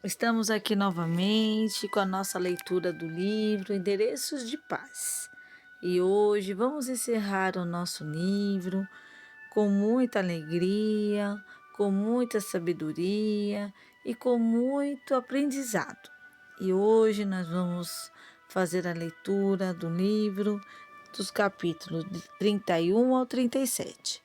Estamos aqui novamente com a nossa leitura do livro Endereços de Paz. E hoje vamos encerrar o nosso livro com muita alegria, com muita sabedoria e com muito aprendizado. E hoje nós vamos fazer a leitura do livro dos capítulos de 31 ao 37.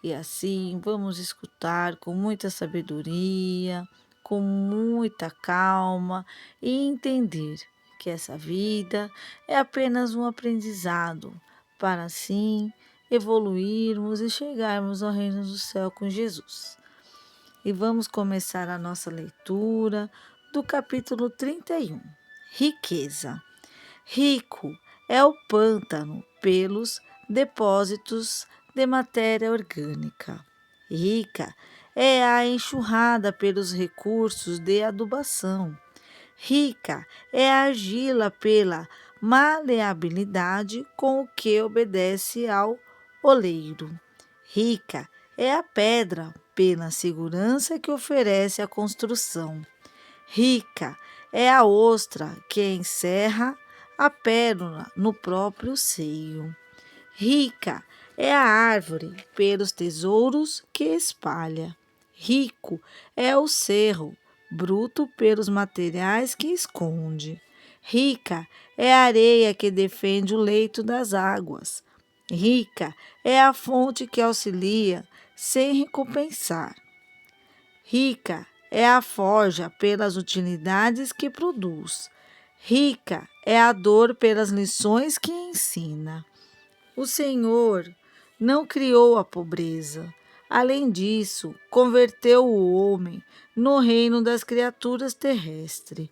E assim vamos escutar com muita sabedoria, com muita calma e entender que essa vida é apenas um aprendizado para assim evoluirmos e chegarmos ao reino do céu com Jesus. E vamos começar a nossa leitura do capítulo 31. Riqueza. Rico é o pântano pelos depósitos de matéria orgânica. Rica é a enxurrada pelos recursos de adubação. Rica é a argila pela maleabilidade com o que obedece ao oleiro. Rica é a pedra pela segurança que oferece a construção. Rica é a ostra que encerra a pérola no próprio seio. Rica é a árvore pelos tesouros que espalha. Rico é o cerro, bruto pelos materiais que esconde. Rica é a areia que defende o leito das águas. Rica é a fonte que auxilia sem recompensar. Rica é a forja pelas utilidades que produz. Rica é a dor pelas lições que ensina. O Senhor não criou a pobreza. Além disso, converteu o homem no reino das criaturas terrestres.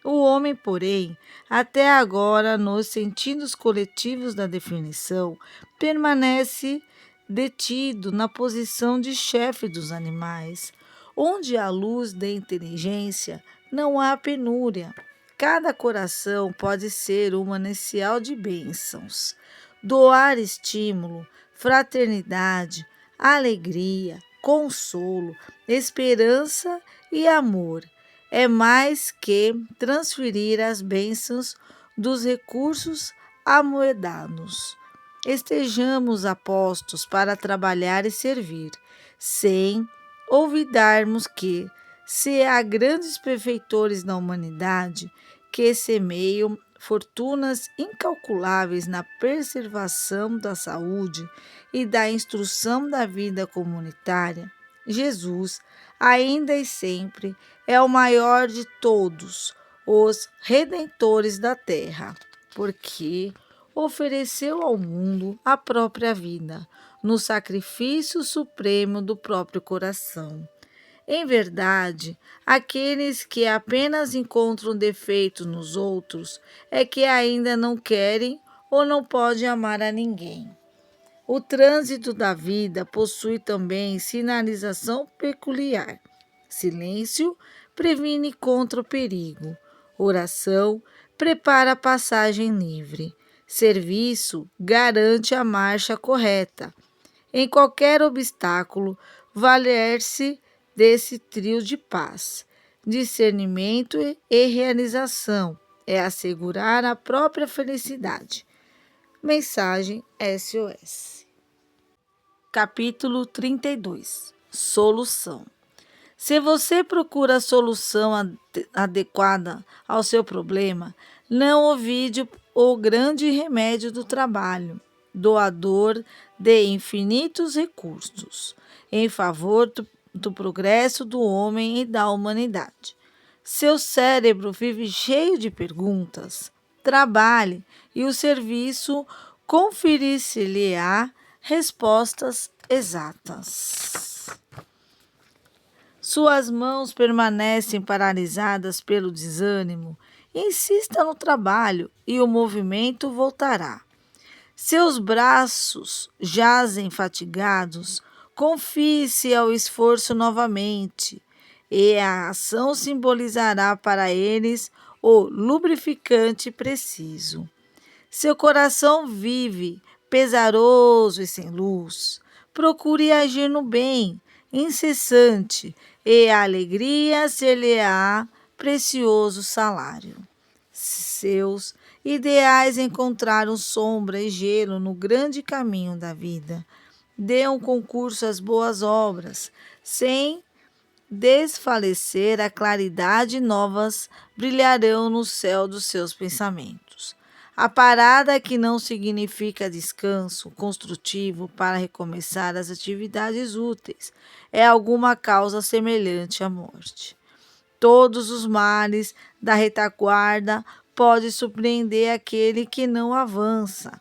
O homem, porém, até agora, nos sentidos coletivos da definição, permanece detido na posição de chefe dos animais. Onde há luz da inteligência, não há penúria. Cada coração pode ser um manancial de bênçãos. Doar estímulo, fraternidade, alegria, consolo, esperança e amor é mais que transferir as bênçãos dos recursos amoedados. Estejamos apostos para trabalhar e servir, sem olvidarmos que, se há grandes perfeitores na humanidade que semeiam fortunas incalculáveis na preservação da saúde e da instrução da vida comunitária, Jesus, ainda e sempre, é o maior de todos os redentores da terra, porque ofereceu ao mundo a própria vida, no sacrifício supremo do próprio coração. Em verdade, aqueles que apenas encontram defeitos nos outros é que ainda não querem ou não podem amar a ninguém. O trânsito da vida possui também sinalização peculiar. Silêncio previne contra o perigo. Oração prepara a passagem livre. Serviço garante a marcha correta. Em qualquer obstáculo, valer-se desse trio de paz. Discernimento e realização é assegurar a própria felicidade. Mensagem SOS. Capítulo 32. Solução. Se você procura a solução adequada ao seu problema, não ouvide o grande remédio do trabalho, doador de infinitos recursos, em favor do progresso do homem e da humanidade. Seu cérebro vive cheio de perguntas. Trabalhe e o serviço conferir-se-lhe-á respostas exatas. Suas mãos permanecem paralisadas pelo desânimo. Insista no trabalho e o movimento voltará. Seus braços jazem fatigados. Confie-se ao esforço novamente, e a ação simbolizará para eles o lubrificante preciso. Seu coração vive, pesaroso e sem luz. Procure agir no bem, incessante, e a alegria ser-lhe-á precioso salário. Seus ideais encontraram sombra e gelo no grande caminho da vida. Dê um concurso às boas obras, sem desfalecer a claridade, novas brilharão no céu dos seus pensamentos. A parada que não significa descanso construtivo para recomeçar as atividades úteis é alguma causa semelhante à morte. Todos os males da retaguarda pode surpreender aquele que não avança.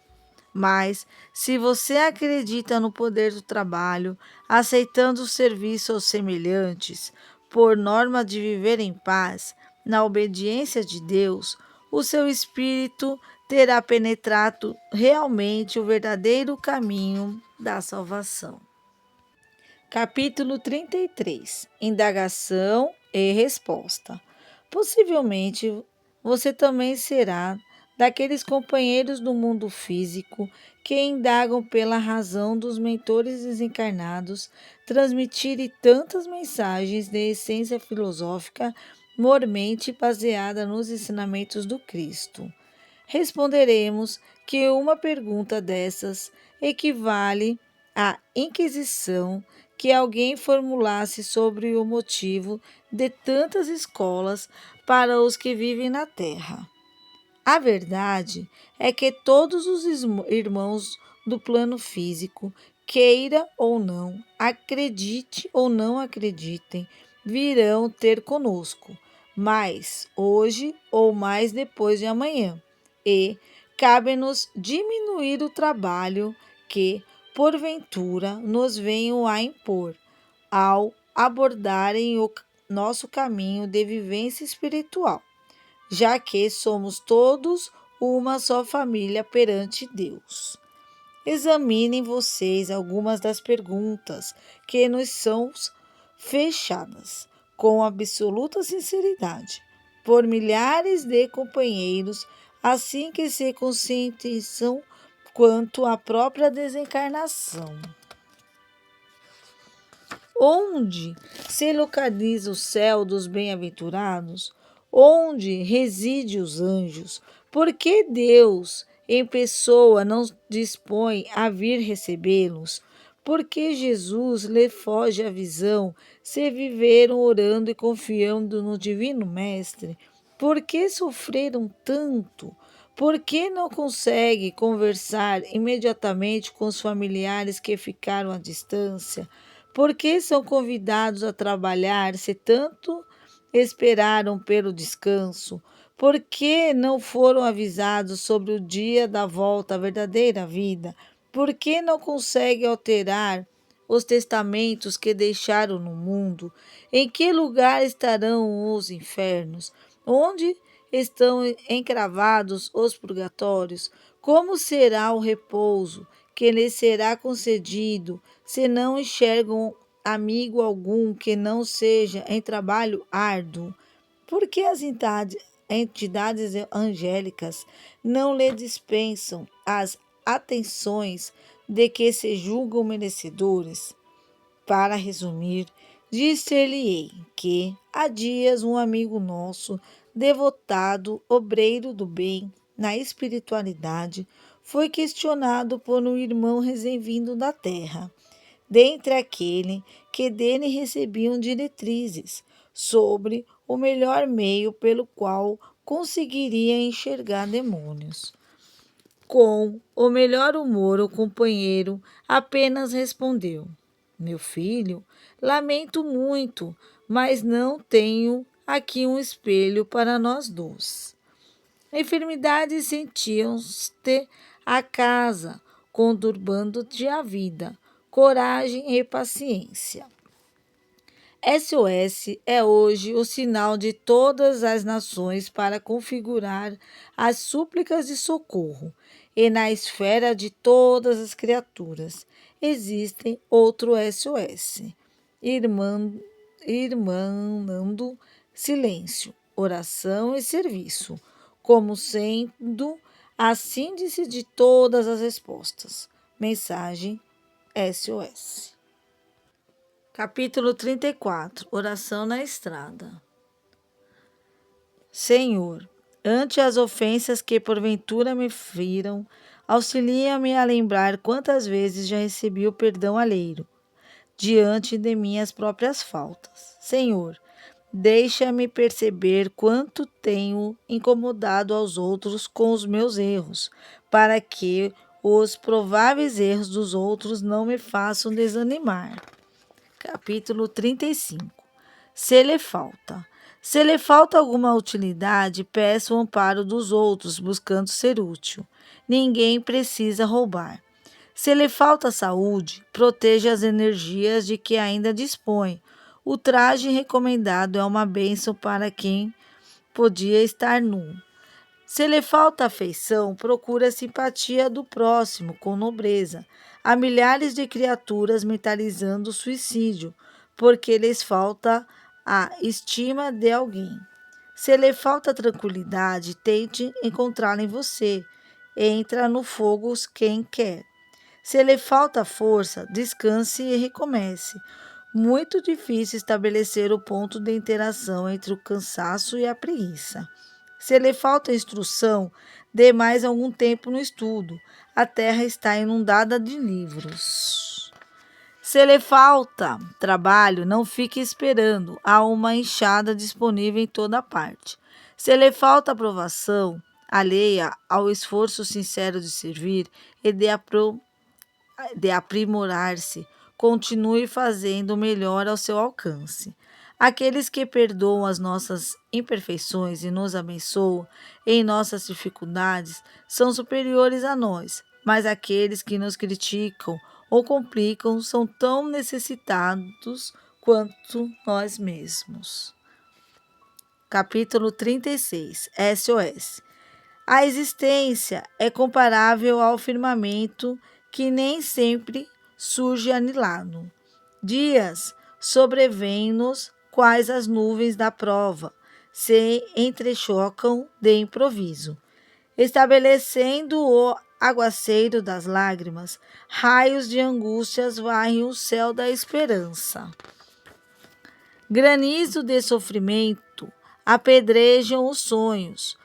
Mas, se você acredita no poder do trabalho, aceitando o serviço aos semelhantes, por norma de viver em paz, na obediência de Deus, o seu espírito terá penetrado realmente o verdadeiro caminho da salvação. Capítulo 33. Indagação e resposta. Possivelmente você também será daqueles companheiros do mundo físico que indagam pela razão dos mentores desencarnados transmitirem tantas mensagens de essência filosófica mormente baseada nos ensinamentos do Cristo. Responderemos que uma pergunta dessas equivale à inquisição que alguém formulasse sobre o motivo de tantas escolas para os que vivem na Terra. A verdade é que todos os irmãos do plano físico, queira ou não, acredite ou não acreditem, virão ter conosco, mais hoje ou mais depois de amanhã, e cabe-nos diminuir o trabalho que, porventura, nos venham a impor, ao abordarem o nosso caminho de vivência espiritual, já que somos todos uma só família perante Deus. Examinem vocês algumas das perguntas que nos são fechadas, com absoluta sinceridade, por milhares de companheiros, assim que se conscientizam quanto à própria desencarnação. Onde se localiza o céu dos bem-aventurados? Onde reside os anjos? Por que Deus, em pessoa, não dispõe a vir recebê-los? Por que Jesus lhe foge a visão, se viveram orando e confiando no Divino Mestre? Por que sofreram tanto? Por que não consegue conversar imediatamente com os familiares que ficaram à distância? Por que são convidados a trabalhar se tanto esperaram pelo descanso? Por que não foram avisados sobre o dia da volta à verdadeira vida? Por que não conseguem alterar os testamentos que deixaram no mundo? Em que lugar estarão os infernos? Onde estão encravados os purgatórios? Como será o repouso que lhes será concedido, se não enxergam amigo algum que não seja em trabalho árduo? Por que as entidades angélicas não lhe dispensam as atenções de que se julgam merecedores? Para resumir, disse-lhe-ei que há dias um amigo nosso, devotado, obreiro do bem, na espiritualidade, foi questionado por um irmão recém-vindo da terra, dentre aquele que dele recebiam diretrizes sobre o melhor meio pelo qual conseguiria enxergar demônios. Com o melhor humor, o companheiro apenas respondeu: Meu filho, lamento muito, mas não tenho aqui um espelho para nós dois. Enfermidades sentiam-te a casa, conturbando-te a vida, coragem e paciência. SOS é hoje o sinal de todas as nações para configurar as súplicas de socorro, e na esfera de todas as criaturas existem outro SOS, irmanando silêncio, oração e serviço, como sendo a síntese de todas as respostas. Mensagem SOS. Capítulo 34. Oração na estrada. Senhor, ante as ofensas que porventura me firam, auxilia-me a lembrar quantas vezes já recebi o perdão alheiro, diante de minhas próprias faltas. Senhor, deixa-me perceber quanto tenho incomodado aos outros com os meus erros, para que os prováveis erros dos outros não me façam desanimar. Capítulo 35. Se lhe falta. Se lhe falta alguma utilidade, peça o amparo dos outros, buscando ser útil. Ninguém precisa roubar. Se lhe falta saúde, proteja as energias de que ainda dispõe. O traje recomendado é uma bênção para quem podia estar nu. Se lhe falta afeição, procure a simpatia do próximo com nobreza. Há milhares de criaturas mentalizando o suicídio, porque lhes falta a estima de alguém. Se lhe falta tranquilidade, tente encontrá-la em você. Entra no fogo quem quer. Se lhe falta força, descanse e recomece. Muito difícil estabelecer o ponto de interação entre o cansaço e a preguiça. Se lhe falta instrução, dê mais algum tempo no estudo. A terra está inundada de livros. Se lhe falta trabalho, não fique esperando. Há uma enxada disponível em toda parte. Se lhe falta aprovação, alheia ao esforço sincero de servir e de aprimorar-se, continue fazendo o melhor ao seu alcance. Aqueles que perdoam as nossas imperfeições e nos abençoam em nossas dificuldades são superiores a nós, mas aqueles que nos criticam ou complicam são tão necessitados quanto nós mesmos. Capítulo 36. SOS. A existência é comparável ao firmamento que nem sempre surge anilado. Dias sobrevêm-nos quais as nuvens da prova, se entrechocam de improviso, estabelecendo o aguaceiro das lágrimas, raios de angústias varrem o céu da esperança. Granizo de sofrimento apedrejam os sonhos,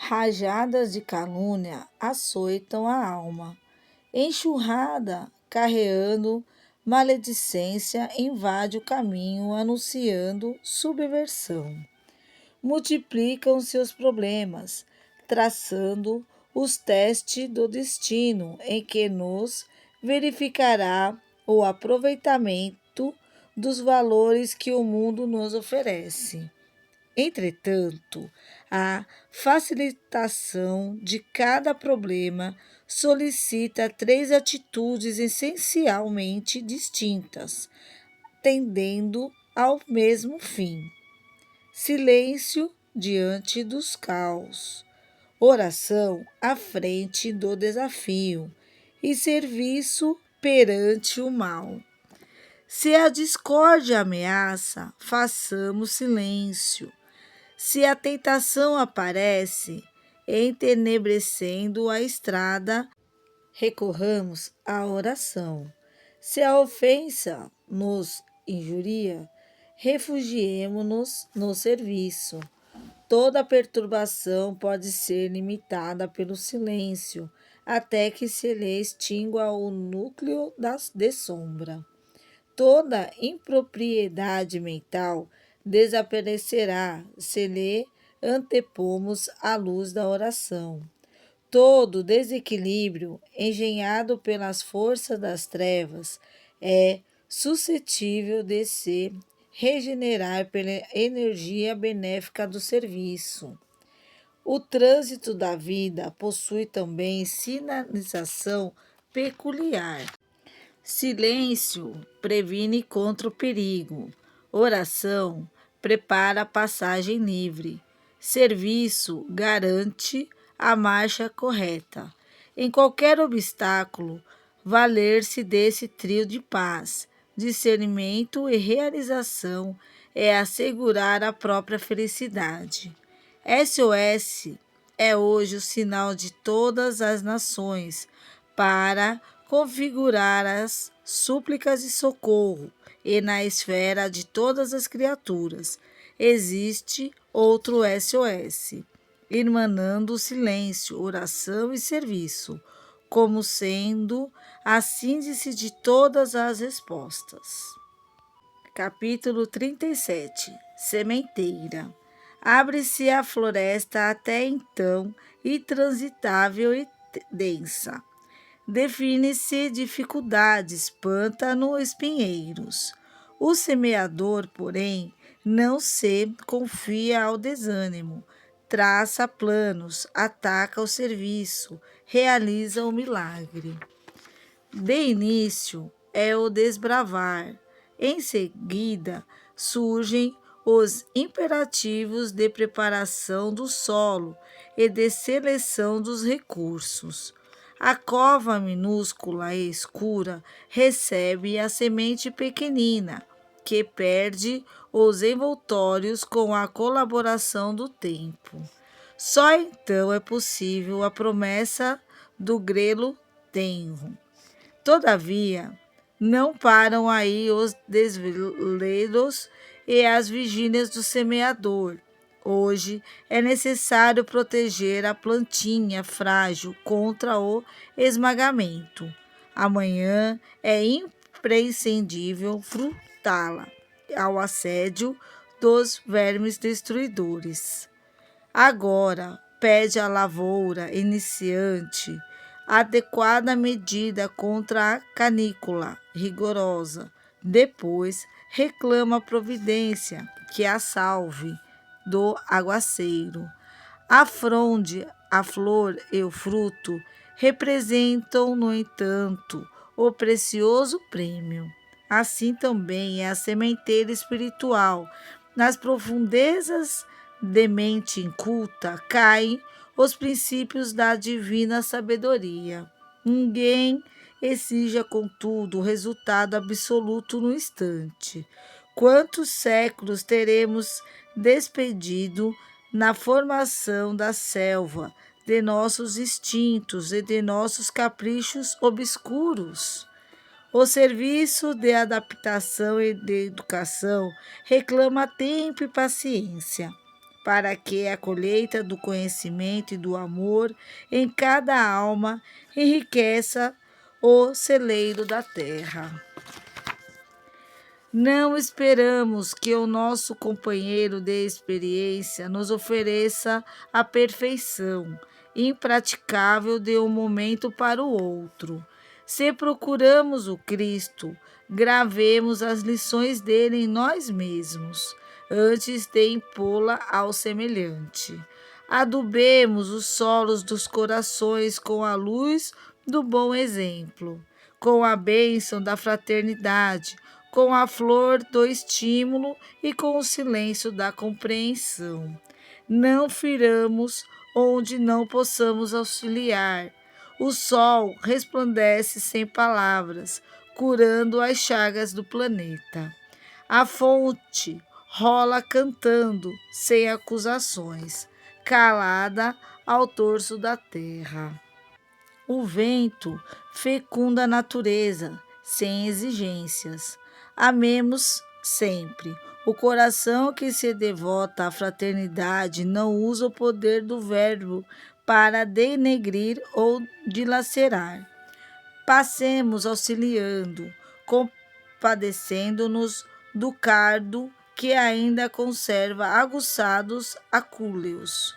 rajadas de calúnia açoitam a alma. Enxurrada, carreando maledicência, invade o caminho, anunciando subversão. Multiplicam seus problemas, traçando os testes do destino em que nos verificará o aproveitamento dos valores que o mundo nos oferece. Entretanto, a facilitação de cada problema solicita três atitudes essencialmente distintas, tendendo ao mesmo fim: silêncio diante dos caos, oração à frente do desafio e serviço perante o mal. Se a discórdia ameaça, façamos silêncio. Se a tentação aparece, entenebrecendo a estrada, recorramos à oração. Se a ofensa nos injuria, refugiemo-nos no serviço. Toda perturbação pode ser limitada pelo silêncio, até que se lhe extingua o núcleo de sombra. Toda impropriedade mental desaparecerá se lhe antepomos a luz da oração. Todo desequilíbrio engenhado pelas forças das trevas é suscetível de se regenerar pela energia benéfica do serviço. O trânsito da vida possui também sinalização peculiar. Silêncio previne contra o perigo. Oração prepara a passagem livre. Serviço garante a marcha correta. Em qualquer obstáculo, valer-se desse trio de paz, discernimento e realização é assegurar a própria felicidade. SOS é hoje o sinal de todas as nações para configurar as súplicas de socorro e na esfera de todas as criaturas. Existe outro SOS, irmanando o silêncio, oração e serviço, como sendo a síntese de todas as respostas. Capítulo 37. Sementeira. Abre-se a floresta até então intransitável e densa. Define-se dificuldades, pântano, espinheiros. O semeador, porém, não se confia ao desânimo, traça planos, ataca o serviço, realiza o milagre. De início é o desbravar, em seguida surgem os imperativos de preparação do solo e de seleção dos recursos. A cova minúscula e escura recebe a semente pequenina, que perde os envoltórios com a colaboração do tempo. Só então é possível a promessa do grelo tenro. Todavia, não param aí os desvelos e as vigílias do semeador. Hoje é necessário proteger a plantinha frágil contra o esmagamento. Amanhã é imprescindível frutá-la ao assédio dos vermes destruidores. Agora, pede à lavoura iniciante adequada medida contra a canícula rigorosa. Depois, reclama a providência que a salve do aguaceiro. A fronde, a flor e o fruto representam, no entanto, o precioso prêmio. Assim também é a sementeira espiritual. Nas profundezas de mente inculta caem os princípios da divina sabedoria. Ninguém exija, contudo, o resultado absoluto no instante. Quantos séculos teremos despedido na formação da selva de nossos instintos e de nossos caprichos obscuros? O serviço de adaptação e de educação reclama tempo e paciência, para que a colheita do conhecimento e do amor em cada alma enriqueça o celeiro da terra. Não esperamos que o nosso companheiro de experiência nos ofereça a perfeição, impraticável de um momento para o outro. Se procuramos o Cristo, gravemos as lições dele em nós mesmos, antes de impô-la ao semelhante. Adubemos os solos dos corações com a luz do bom exemplo, com a bênção da fraternidade, com a flor do estímulo e com o silêncio da compreensão. Não firamos onde não possamos auxiliar. O sol resplandece sem palavras, curando as chagas do planeta. A fonte rola cantando, sem acusações, calada ao torso da terra. O vento fecunda a natureza, sem exigências. Amemos sempre. O coração que se devota à fraternidade não usa o poder do verbo para denegrir ou dilacerar. Passemos auxiliando, compadecendo-nos do cardo que ainda conserva aguçados acúleos.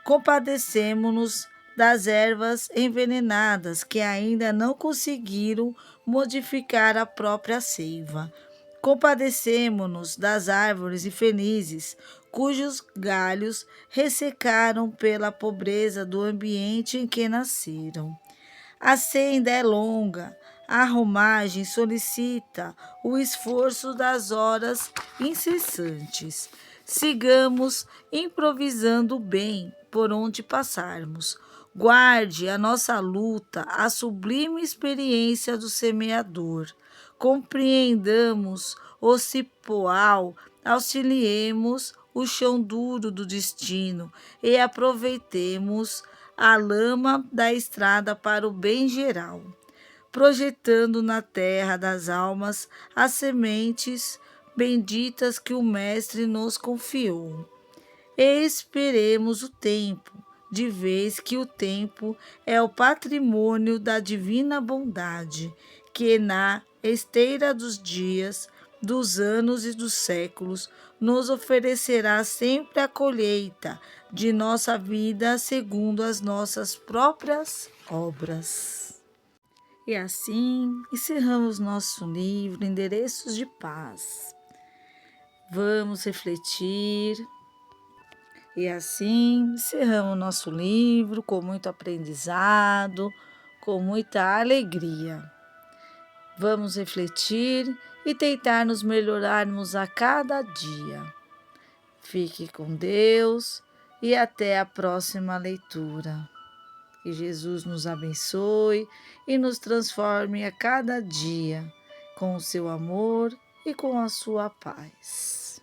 Compadecemo-nos das ervas envenenadas que ainda não conseguiram modificar a própria seiva. Compadecemo-nos das árvores infelizes, cujos galhos ressecaram pela pobreza do ambiente em que nasceram. A senda é longa, a romagem solicita o esforço das horas incessantes. Sigamos improvisando bem por onde passarmos, Guarde a nossa luta, a sublime experiência do semeador. Compreendamos o cipoal, auxiliemos o chão duro do destino e aproveitemos a lama da estrada para o bem geral, projetando na terra das almas as sementes benditas que o Mestre nos confiou. Esperemos o tempo, de vez que o tempo é o patrimônio da divina bondade, que na esteira dos dias, dos anos e dos séculos, nos oferecerá sempre a colheita de nossa vida segundo as nossas próprias obras. E assim encerramos nosso livro Endereços de Paz. Vamos refletir. E assim encerramos nosso livro com muito aprendizado, com muita alegria. Vamos refletir e tentar nos melhorarmos a cada dia. Fique com Deus e até a próxima leitura. Que Jesus nos abençoe e nos transforme a cada dia com o seu amor e com a sua paz.